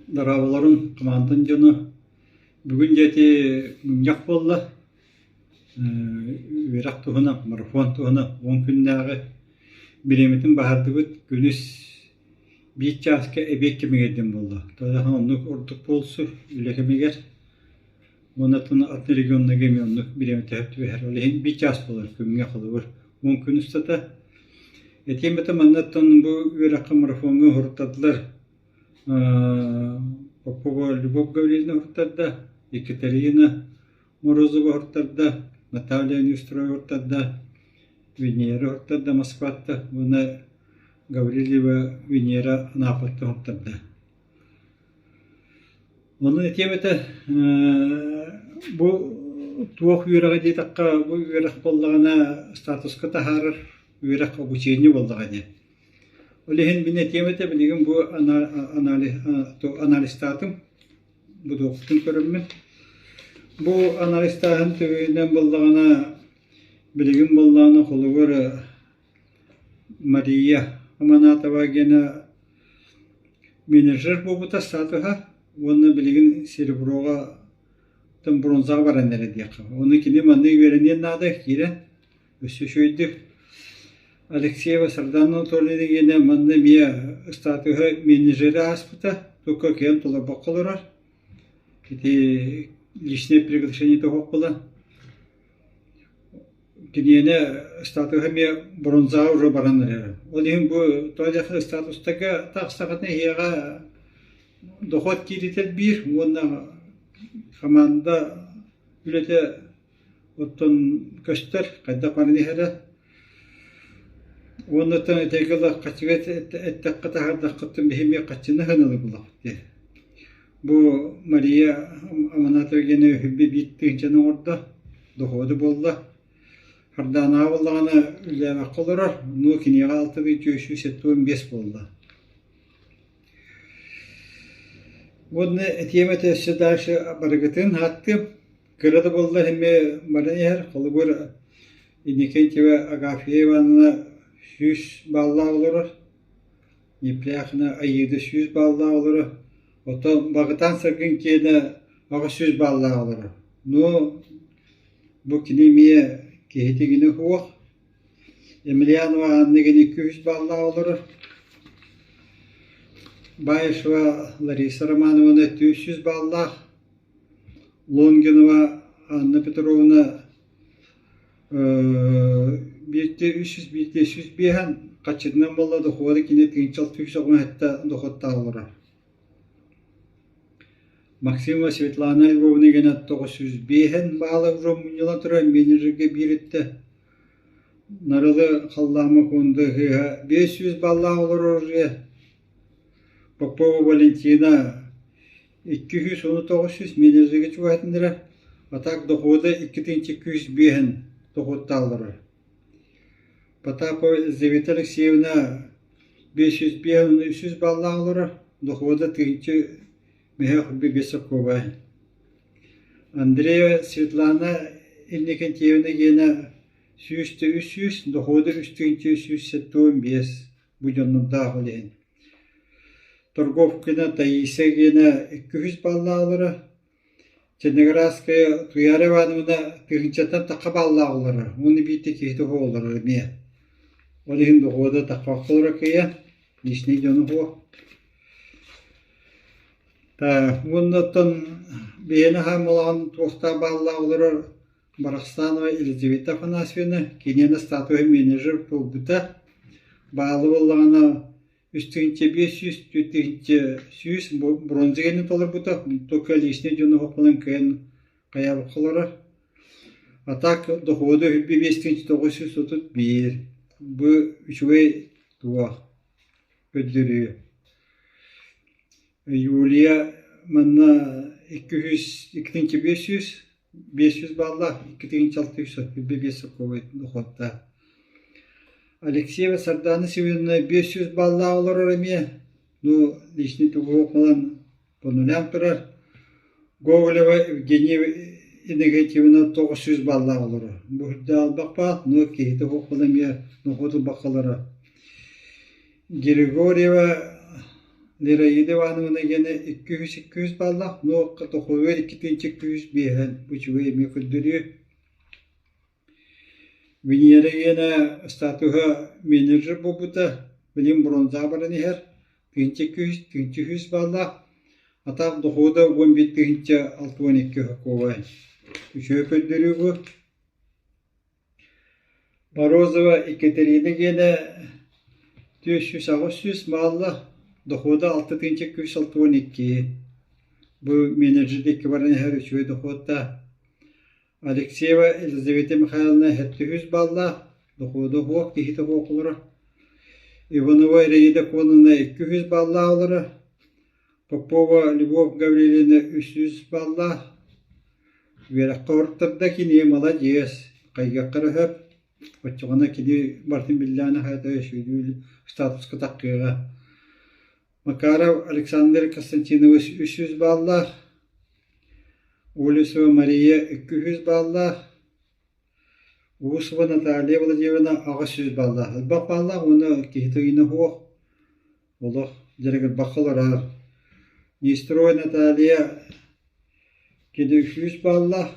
дарабаларын командан жоны бүгін жәте мұнjak болла. Верақ туғына, марафон туғына 10 күннәғы білеметін бағарды бүт күніс бейт жасқа әбек кемегеден болды. Тодахан онлық ордық болсы үлекемегер. Онатын атны регионына кеме онлық білеметі әпті бәр. Олеген бейт жас болар күнге қылығыр. 10 күн ұстата. Етеметі маннаттан бұл вераққа марафонға ғұрттадылар. Попова Любовь Гавриловна ғұрттадда, Екатерина Морозова ғұрттадда, Наталья Нюстроя ғұрттадда, Венера ғұрттадда Москватта, бұны Гаврилева Венера Анапатта ғұрттадда. Оның етеметі бұл туақ үйраға дейтаққа бұл үйрақ болдағына статусқа тахарыр үйрақ обучение болдағаны. Олеген біне темете білеген бұл аналистатым, бұл оқытын көріммен. Бұл аналистатын төбейінен болдағына білеген болдағына қолығыр Мария Аманатова гені менеджер бұбыта статуға, оны білеген сереброға тым бронзаға баран әрі дейқі. Оны кені манны веренен нады, керен, өсі шөйдік. Алексеева Сарданна Толлины гене манны мия статуға менеджері аспыта, только кен толы бақылырар. Кеті личное приглашение тоғық бұла. Кенене статуға мия бронзаға уже бараныр. Ол ең бұл тоғық статустағы тақстағатына еға доход керетел бір, оны команда үлеті оттон көстер, қайда қарыны әрі. Оннан тегелі қачығет әттәққа тағардаққыттың беймей қачыны ғанылы бұлақ. Бұл Мария Аманатова гені хүббе биттің жаны орда, доғоды болды. Хардана болдағаны үләві қолырар, но кенеға 6,375 болды. Оны әтеметі өсі дәші барығытын аттым. Кіреді болды әме баран ер, қолы бір Иннекентьева Агафьеваны 100 балла олырыр. Непляхына айыды 100 балла олырыр. Отан бағытан сыргын кені аға 100 балла олырыр. Но бұл кенемее кейтегені хуақ. Емельянова аннегені 200 балла олырыр. Байышева Лариса Романовна 300 балла. Лонгинова Анна Петровна 100-300 бейхан қачыдынан болла доқуады кене түйіншал түйсоғын әтті доқытта олыра. Максимова Светлана Львовна гене 900 бейхан балы жом мұнела тұра менеджерге беретті. Нарылы қалдамы қонды 500 балла олыр оржия. Попова Валентина 200-900 менеджерге чуғатындыра. Атак доқуады 200 бейхан доқытта олыра. Потапова Елизавета Алексеевна 500-300 балла олыра, дохода 3 меха Бесокова. Андреева Светлана Иннекентьевна гена 100-300, дохода 375 буденнымда олен. Торговкина Таиса гена 200 балла олыра, Черноградская Туяра Ивановна 300 тақа балла олыра, оны бейті кейті олыра ме. Олеген доғода тақпаққылыра кея, лишний жоны хуа. Оннаттан бейені хам олаған тоқта балла олырар Барақстанова Елизавета Афанасьевна, кенені статуы менеджер болбыта. Балы болағана 300-500-400 бронзегені толыр бұта, тоқа лишний жоны хуақылын кеен қаябы қылыра. Атак доғода 500-931. Bu üçüve tuğa ödülüyor. Yuliya manna 500 balla 2600 bebesi kuvvet dokotta. Alexeyeva Sardana Sevilla 500 balla olur oraya. Ну лишний туğa falan konulan turar. Goголева Evgeniya Иннекентьевна 900 балла олыры. Бұхырды албақпа, но кейті оқылым я нұқыты бақылары. Григорьева Lirayı Ивановна gene 200 ballah. No tohuver 200 bihen. Bu çuve mi kuddürüyor. Viniyere gene statuha menajer bu da. Bilim bronza barani her. 200 ballah. Atak tohuda 11 62 kovay. Bu çuve kuddürüyor bu. Morozova Ekaterina gene 400 mallah. Дохода 6262. Bu menajerdeki varan her üçü dohodda. Alexeyeva Elizaveta Mikhailovna 700 balla. Dohoda hoq kihite hoqları. Ivanova Irina Konona 200 balla alırı. Popova Lyubov Gavrilina 300 balla. Vera qortardaki ne молодец. Qayga qarahıp. Qoçğana kidi Martin Billana hayata şöyle statuska takıya. Makarov Alexander Konstantinovich 300 ballah. Ulisova Maria 200 ballah. Usova Natalia Vladimirovna 600 ballah. Bak ballah onu kihtoyina hoq. Allah jerger bakılara. Nesterova Natalia kedi 300 ballah.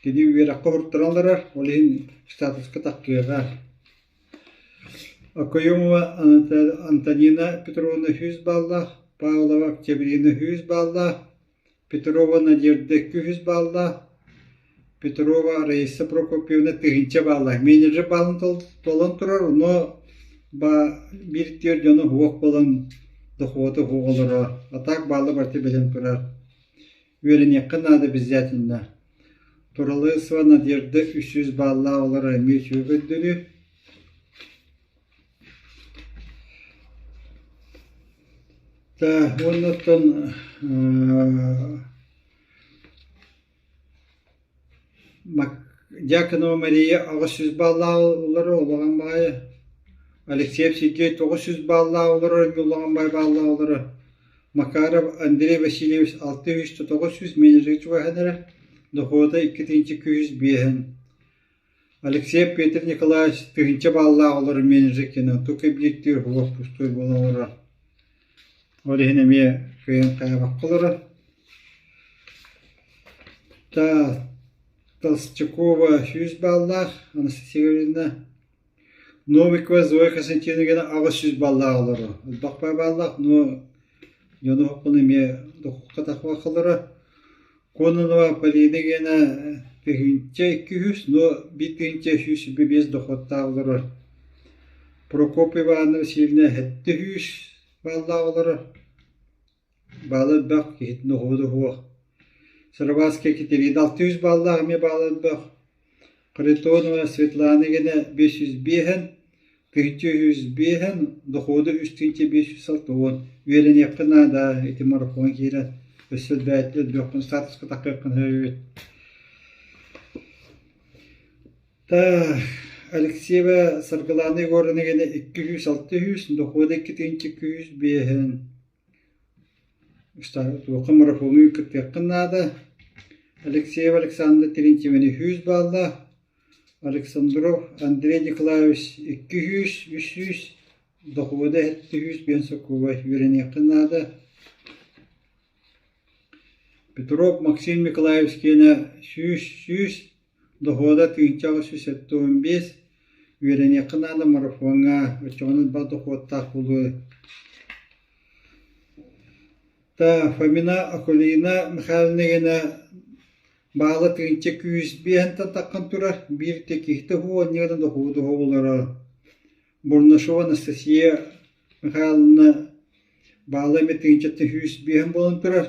Kedi vera qortaranlar. Olihin statuska takıya. Akoyomova Антонина Петровна 100 баллах, Павлова Октябрина 100 баллах, Петрова Надежда 200 баллах, Петрова Раиса Прокопьевна 1000 баллах. Менеджер балын толын тұрар, но bir тер хуақ балын доходы хуғылыра. Атак балы барты білім тұрар. Өрін еқін ады біздетінде. Туралысова Надежда 300 баллах олары мечу көдділі. Да, оннан Дьяконова Мария 600 балла олары олаған бай. Алексеев Сергей 900 балла олары олаған бай балла олары. Макаров Андрей Васильевич 600-900 менеджер чуахадары. Дохода 2200 бейхен. Алексеев Петр Николаевич 1000 балла олары менеджер кені. Только билеттер хуақ пустой болалары. Олихіне ме көйін қайбақ қылыры. Толстякова 100 баллах, Анастасия Юрьевна. Новикова Зоя Константиновна 600 баллах олары. Бақпай баллах, но жоны хоққыны ме доқыққа тақва қылыры. Кононова Полина гена 200, но 100 доқытта олары. Прокопьева Анна Васильевна 700 балла олары. Балы бақ кетіні ходы хоқ. Сарвасская Екатерина 600 баллах ме балы бақ. Харитонова Светлана гена 500 бейхен, 400 бейхен, доходы 3560. Верен яқына да эти марафон кейрен. Өсіл бәйтлі бөқпін статусқа таққықын өйет. Алексеева Саргаланы горыны гена 200-600, доходы 2200 бейхен. Тоқы марафону күттеққына да. Алексеева Александр Терентьевна 100 баллах. Александров Андрей Николаевич 200-300, доходы 700 бенсокова верен яқынады. Петров Максим Николаевич кені 100, доходы 1675 верен яқынады марафонға. Өтчоғының ба доходтақ болуы. Фомина Акулина Михайловна кені Bağlı 200 beyhenten taqқан тұра, bir tekihti хуа, негден доходы хуалары. Бурнашова Анастасия Михайловна bağlı 200 beyhen болын тұрар,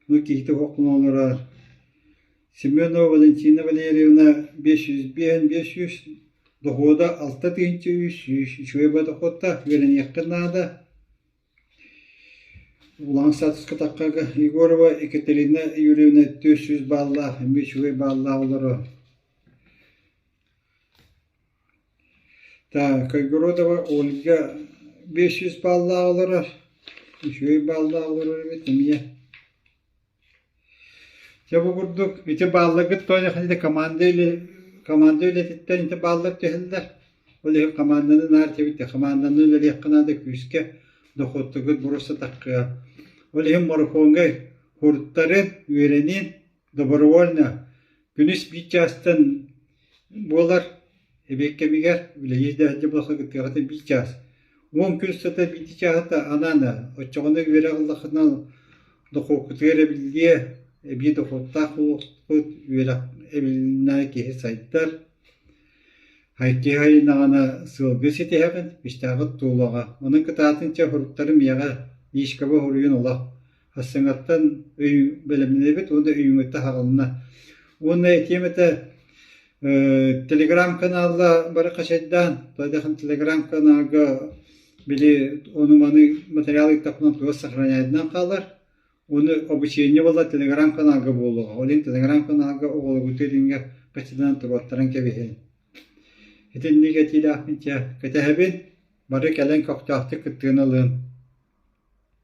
но кихти хуақын олары. Семенова Валентина Валерьевна 500 beyhen 500, доходы 6300, шуеба доходта, верен яқынады. Улан статусқа таққаға Егорова Екатерина Юрьевна 400 баллах, 500 баллах олары. Кайгородова Ольга 500 баллах олары, 500 баллах олары бетімге. Жабы құрдық, өте баллығы тойны қанды команда өлететтен өте баллық түйілдер. Олығы команданың артебетті, команданың өлі яқынады күшке доходтугут буруса такка. Олихим марафонга хурттарын үйренин добровольно күнүс бит частан болар эбеккемигер билейде хәҗә булса гыттыгаты бит час. 10 күн сата бит чахта анана очогны үйрәгыллыгына дохокутыгере билдие би дохотта хут үйрәк эбилнә ки сайттар. Хайки хайнагана сылгы сетеген биштагы тулага. Оның кытатынча хурттарын яга ишкабы хуруйын ола. Хасыңаттан өй белемне бит, онда өйүңөттө хагалына. Оны темете телеграм каналда бары кашайдан, тойдахан телеграм каналга били оны маны материалы тапнан туга сохраняйдан калар. Оны обучение бола телеграм каналга болуга. Олин телеграм каналга оголу гүтелинге качадан тураттаран кебехен. Хитинниге тилахминча катахабин бары кален коктахты кыттыналын.